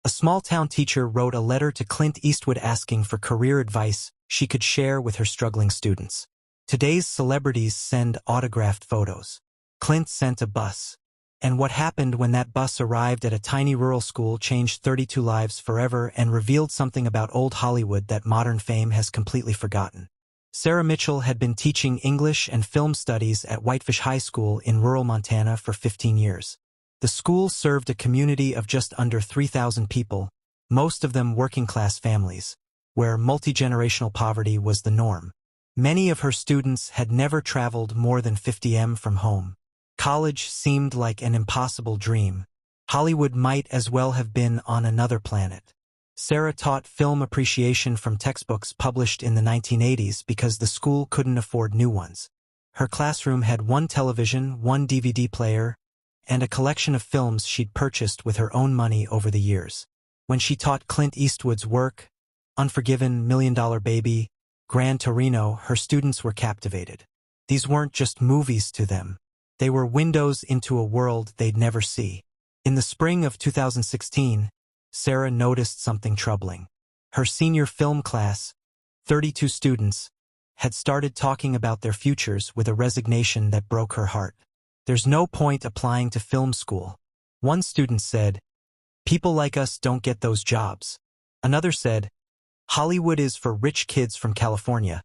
A small-town teacher wrote a letter to Clint Eastwood asking for career advice she could share with her struggling students. Today's celebrities send autographed photos. Clint sent a bus. And what happened when that bus arrived at a tiny rural school changed 32 lives forever and revealed something about old Hollywood that modern fame has completely forgotten. Sarah Mitchell had been teaching English and film studies at Whitefish High School in rural Montana for 15 years. The school served a community of just under 3,000 people, most of them working-class families, where multi-generational poverty was the norm. Many of her students had never traveled more than 50 m from home. College seemed like an impossible dream. Hollywood might as well have been on another planet. Sarah taught film appreciation from textbooks published in the 1980s because the school couldn't afford new ones. Her classroom had one television, one DVD player, and a collection of films she'd purchased with her own money over the years. When she taught Clint Eastwood's work, Unforgiven, $1 Million Baby, Gran Torino, her students were captivated. These weren't just movies to them. They were windows into a world they'd never see. In the spring of 2016, Sarah noticed something troubling. Her senior film class, 32 students, had started talking about their futures with a resignation that broke her heart. "There's no point applying to film school," one student said. "People like us don't get those jobs." Another said, "Hollywood is for rich kids from California,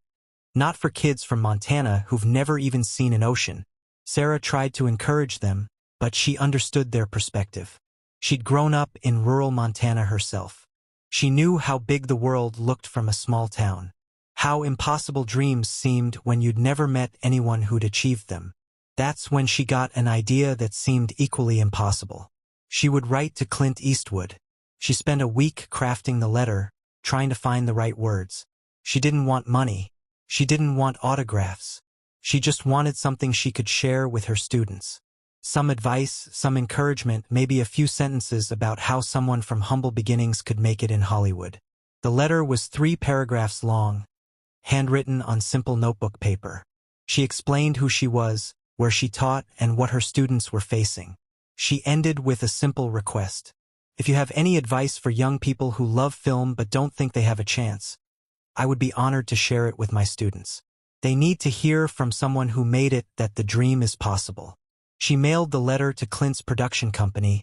not for kids from Montana who've never even seen an ocean." Sarah tried to encourage them, but she understood their perspective. She'd grown up in rural Montana herself. She knew how big the world looked from a small town, how impossible dreams seemed when you'd never met anyone who'd achieved them. That's when she got an idea that seemed equally impossible. She would write to Clint Eastwood. She spent a week crafting the letter, trying to find the right words. She didn't want money. She didn't want autographs. She just wanted something she could share with her students. Some advice, some encouragement, maybe a few sentences about how someone from humble beginnings could make it in Hollywood. The letter was 3 paragraphs long, handwritten on simple notebook paper. She explained who she was, where she taught, and what her students were facing. She ended with a simple request. "If you have any advice for young people who love film but don't think they have a chance, I would be honored to share it with my students. They need to hear from someone who made it that the dream is possible." She mailed the letter to Clint's production company,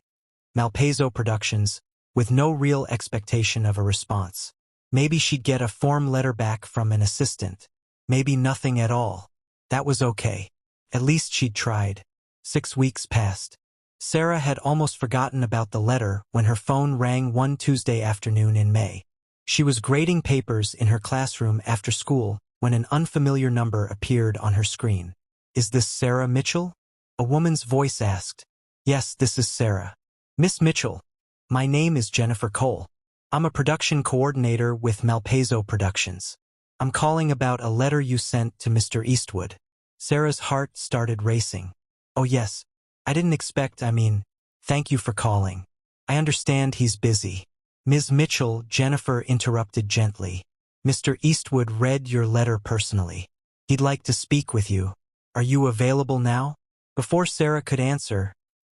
Malpaiso Productions, with no real expectation of a response. Maybe she'd get a form letter back from an assistant. Maybe nothing at all. That was okay. At least she'd tried. 6 weeks passed. Sarah had almost forgotten about the letter when her phone rang one Tuesday afternoon in May. She was grading papers in her classroom after school when an unfamiliar number appeared on her screen. "Is this Sarah Mitchell?" a woman's voice asked. "Yes, this is Sarah." "Miss Mitchell, my name is Jennifer Cole. I'm a production coordinator with Malpaiso Productions. I'm calling about a letter you sent to Mr. Eastwood." Sarah's heart started racing. "Oh yes, I didn't expect, thank you for calling. I understand he's busy." "Ms. Mitchell," Jennifer interrupted gently, "Mr. Eastwood read your letter personally. He'd like to speak with you. Are you available now?" Before Sarah could answer,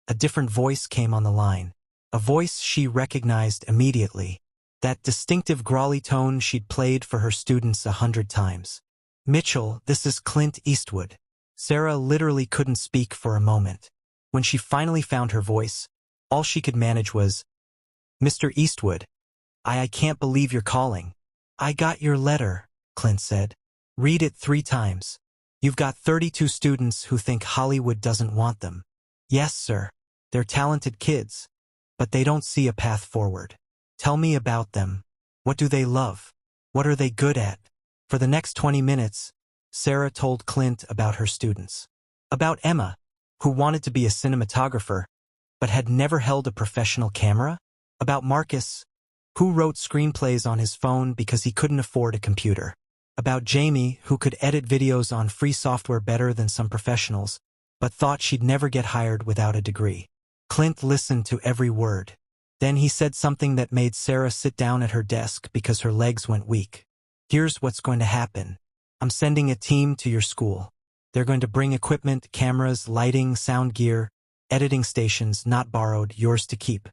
a different voice came on the line. A voice she recognized immediately. That distinctive growly tone she'd played for her students 100 times. "Mitchell, this is Clint Eastwood." Sarah literally couldn't speak for a moment. When she finally found her voice, all she could manage was, "Mr. Eastwood, I can't believe you're calling." "I got your letter," Clint said. "Read it 3 times. You've got 32 students who think Hollywood doesn't want them." "Yes, sir. They're talented kids, but they don't see a path forward." "Tell me about them. What do they love? What are they good at?" For the next 20 minutes, Sarah told Clint about her students. About Emma, who wanted to be a cinematographer, but had never held a professional camera. About Marcus, who wrote screenplays on his phone because he couldn't afford a computer. About Jamie, who could edit videos on free software better than some professionals, but thought she'd never get hired without a degree. Clint listened to every word. Then he said something that made Sarah sit down at her desk because her legs went weak. "Here's what's going to happen. I'm sending a team to your school. They're going to bring equipment, cameras, lighting, sound gear, editing stations, not borrowed, yours to keep.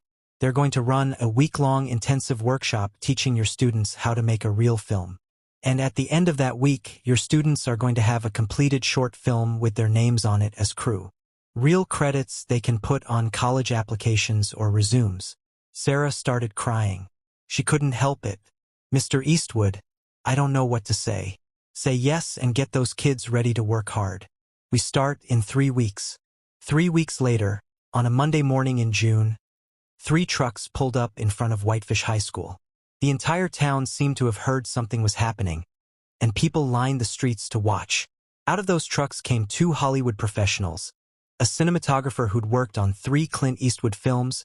They're going to run a week-long intensive workshop teaching your students how to make a real film. And at the end of that week, your students are going to have a completed short film with their names on it as crew. Real credits they can put on college applications or resumes. Sarah started crying. She couldn't help it. Mr. Eastwood, I don't know what to say. Say yes and get those kids ready to work hard. We start in 3 weeks. 3 weeks later, on a Monday morning in June, 3 trucks pulled up in front of Whitefish High School. The entire town seemed to have heard something was happening, and people lined the streets to watch. Out of those trucks came 2 Hollywood professionals, a cinematographer who'd worked on 3 Clint Eastwood films,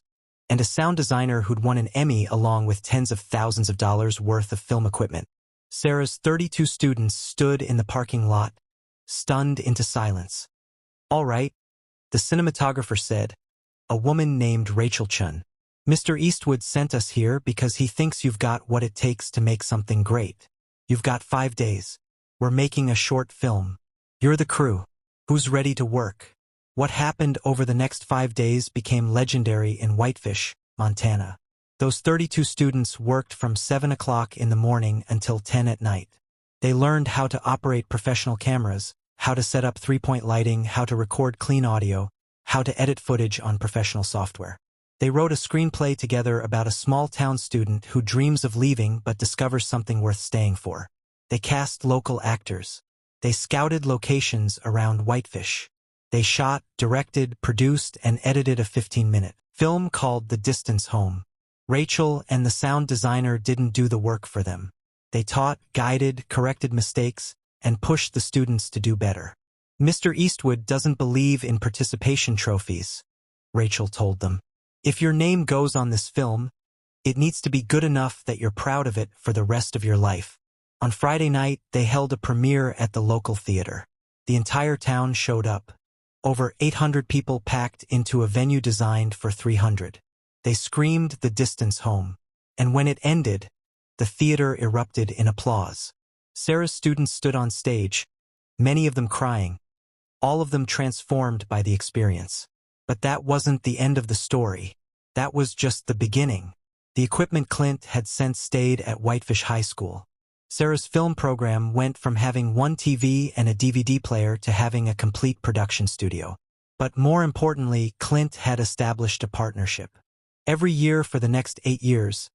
and a sound designer who'd won an Emmy along with tens of thousands of dollars worth of film equipment. Sarah's 32 students stood in the parking lot, stunned into silence. All right, the cinematographer said, a woman named Rachel Chun. Mr. Eastwood sent us here because he thinks you've got what it takes to make something great. You've got 5 days. We're making a short film. You're the crew. Who's ready to work? What happened over the next 5 days became legendary in Whitefish, Montana. Those 32 students worked from 7 o'clock in the morning until 10 at night. They learned how to operate professional cameras, how to set up 3-point lighting, how to record clean audio, how to edit footage on professional software. They wrote a screenplay together about a small-town student who dreams of leaving but discovers something worth staying for. They cast local actors. They scouted locations around Whitefish. They shot, directed, produced, and edited a 15-minute film called The Distance Home. Rachel and the sound designer didn't do the work for them. They taught, guided, corrected mistakes, and pushed the students to do better. Mr. Eastwood doesn't believe in participation trophies, Rachel told them. If your name goes on this film, it needs to be good enough that you're proud of it for the rest of your life. On Friday night, they held a premiere at the local theater. The entire town showed up. Over 800 people packed into a venue designed for 300. They screamed The Distance Home. And when it ended, the theater erupted in applause. Sarah's students stood on stage, many of them crying, all of them transformed by the experience. But that wasn't the end of the story. That was just the beginning. The equipment Clint had sent stayed at Whitefish High School. Sarah's film program went from having 1 TV and a DVD player to having a complete production studio. But more importantly, Clint had established a partnership. Every year for the next 8 years,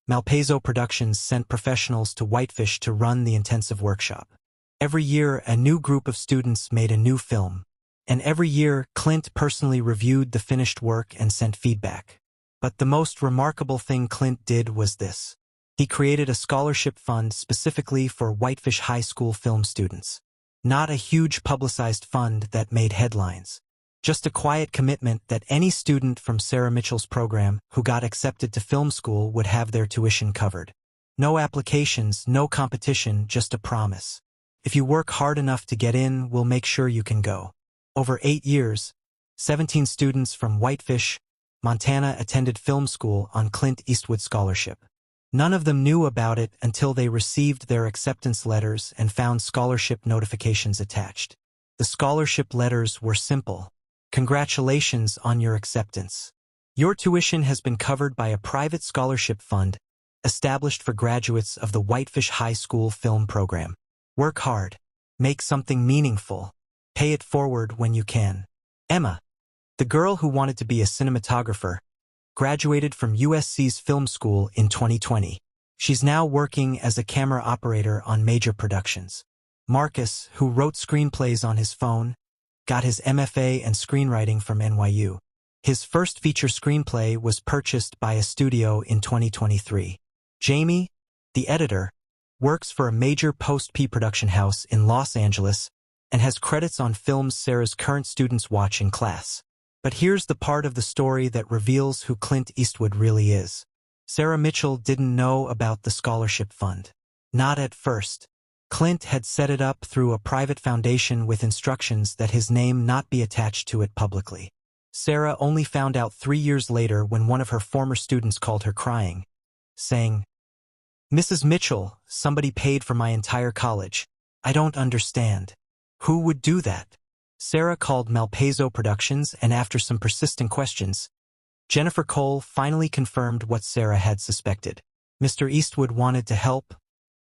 Malpaiso Productions sent professionals to Whitefish to run the intensive workshop. Every year, a new group of students made a new film. And every year, Clint personally reviewed the finished work and sent feedback. But the most remarkable thing Clint did was this. He created a scholarship fund specifically for Whitefish High School film students. Not a huge publicized fund that made headlines. Just a quiet commitment that any student from Sarah Mitchell's program who got accepted to film school would have their tuition covered. No applications, no competition, just a promise. If you work hard enough to get in, we'll make sure you can go. Over 8 years, 17 students from Whitefish, Montana attended film school on Clint Eastwood scholarship. None of them knew about it until they received their acceptance letters and found scholarship notifications attached. The scholarship letters were simple. Congratulations on your acceptance. Your tuition has been covered by a private scholarship fund established for graduates of the Whitefish High School film program. Work hard. Make something meaningful. Pay it forward when you can. Emma, the girl who wanted to be a cinematographer, graduated from USC's film school in 2020. She's now working as a camera operator on major productions. Marcus, who wrote screenplays on his phone, got his MFA in screenwriting from NYU. His first feature screenplay was purchased by a studio in 2023. Jamie, the editor, works for a major post-production house in Los Angeles and has credits on films Sarah's current students watch in class. But here's the part of the story that reveals who Clint Eastwood really is. Sarah Mitchell didn't know about the scholarship fund. Not at first. Clint had set it up through a private foundation with instructions that his name not be attached to it publicly. Sarah only found out 3 years later when one of her former students called her crying, saying, "Mrs. Mitchell, somebody paid for my entire college. I don't understand. Who would do that?" Sarah called Malpaiso Productions and after some persistent questions, Jennifer Cole finally confirmed what Sarah had suspected. Mr. Eastwood wanted to help,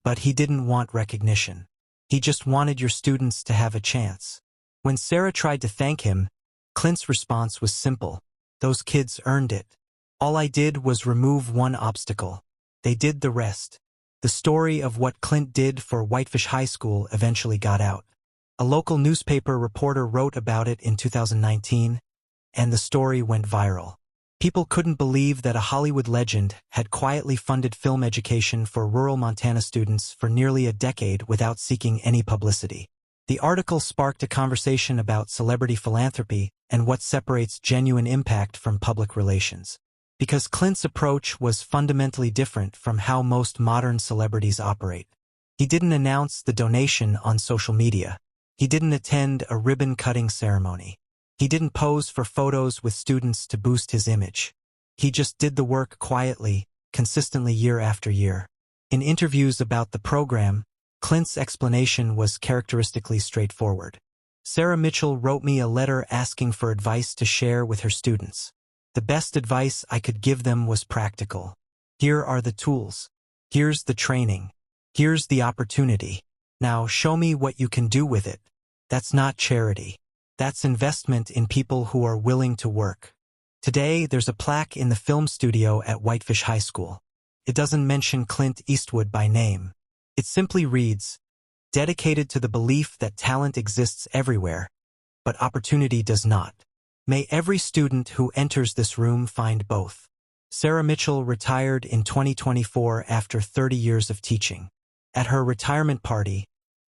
but he didn't want recognition. He just wanted your students to have a chance. When Sarah tried to thank him, Clint's response was simple. Those kids earned it. All I did was remove one obstacle. They did the rest. The story of what Clint did for Whitefish High School eventually got out. A local newspaper reporter wrote about it in 2019, and the story went viral. People couldn't believe that a Hollywood legend had quietly funded film education for rural Montana students for nearly a decade without seeking any publicity. The article sparked a conversation about celebrity philanthropy and what separates genuine impact from public relations. Because Clint's approach was fundamentally different from how most modern celebrities operate. He didn't announce the donation on social media. He didn't attend a ribbon-cutting ceremony. He didn't pose for photos with students to boost his image. He just did the work quietly, consistently year after year. In interviews about the program, Clint's explanation was characteristically straightforward. Sarah Mitchell wrote me a letter asking for advice to share with her students. The best advice I could give them was practical. Here are the tools. Here's the training. Here's the opportunity. Now show me what you can do with it. That's not charity. That's investment in people who are willing to work. Today, there's a plaque in the film studio at Whitefish High School. It doesn't mention Clint Eastwood by name. It simply reads, "Dedicated to the belief that talent exists everywhere, but opportunity does not. May every student who enters this room find both." Sarah Mitchell retired in 2024 after 30 years of teaching. At her retirement party,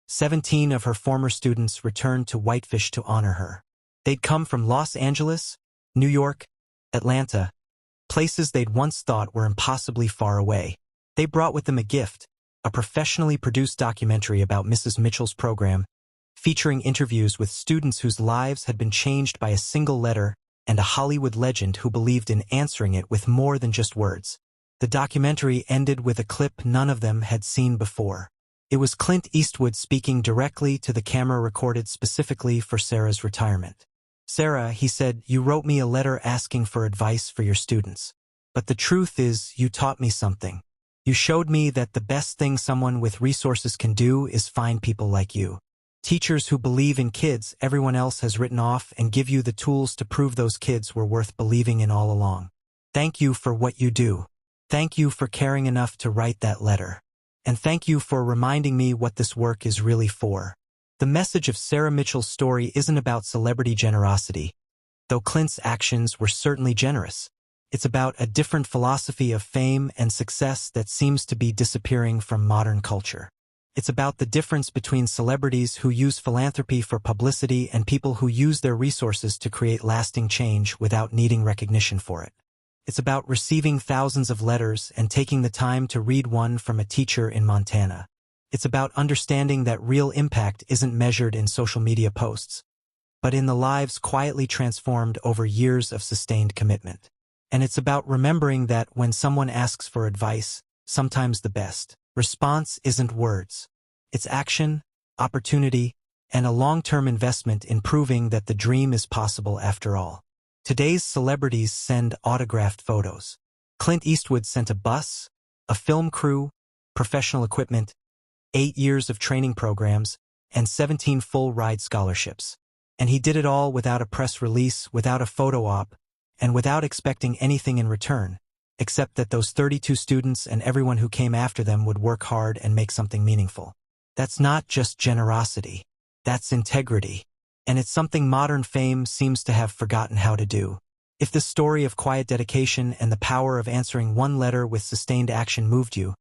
17 of her former students returned to Whitefish to honor her. They'd come from Los Angeles, New York, Atlanta, places they'd once thought were impossibly far away. They brought with them a gift, a professionally produced documentary about Mrs. Mitchell's program, featuring interviews with students whose lives had been changed by a single letter and a Hollywood legend who believed in answering it with more than just words. The documentary ended with a clip none of them had seen before. It was Clint Eastwood speaking directly to the camera recorded specifically for Sarah's retirement. "Sarah," he said, "you wrote me a letter asking for advice for your students. But the truth is, you taught me something. You showed me that the best thing someone with resources can do is find people like you. Teachers who believe in kids everyone else has written off and give you the tools to prove those kids were worth believing in all along. Thank you for what you do. Thank you for caring enough to write that letter. And thank you for reminding me what this work is really for." The message of Sarah Mitchell's story isn't about celebrity generosity, though Clint's actions were certainly generous. It's about a different philosophy of fame and success that seems to be disappearing from modern culture. It's about the difference between celebrities who use philanthropy for publicity and people who use their resources to create lasting change without needing recognition for it. It's about receiving thousands of letters and taking the time to read one from a teacher in Montana. It's about understanding that real impact isn't measured in social media posts, but in the lives quietly transformed over years of sustained commitment. And it's about remembering that when someone asks for advice, sometimes the best response isn't words. It's action, opportunity, and a long-term investment in proving that the dream is possible after all. Today's celebrities send autographed photos. Clint Eastwood sent a bus, a film crew, professional equipment, 8 years of training programs, and 17 full-ride scholarships. And he did it all without a press release, without a photo op, and without expecting anything in return, except that those 32 students and everyone who came after them would work hard and make something meaningful. That's not just generosity. That's integrity. And it's something modern fame seems to have forgotten how to do. If the story of quiet dedication and the power of answering one letter with sustained action moved you,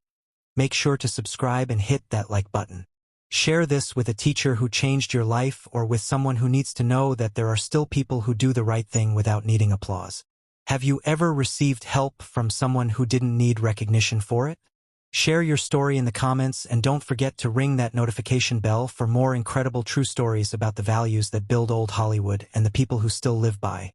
make sure to subscribe and hit that like button. Share this with a teacher who changed your life or with someone who needs to know that there are still people who do the right thing without needing applause. Have you ever received help from someone who didn't need recognition for it? Share your story in the comments and don't forget to ring that notification bell for more incredible true stories about the values that build old Hollywood and the people who still live by.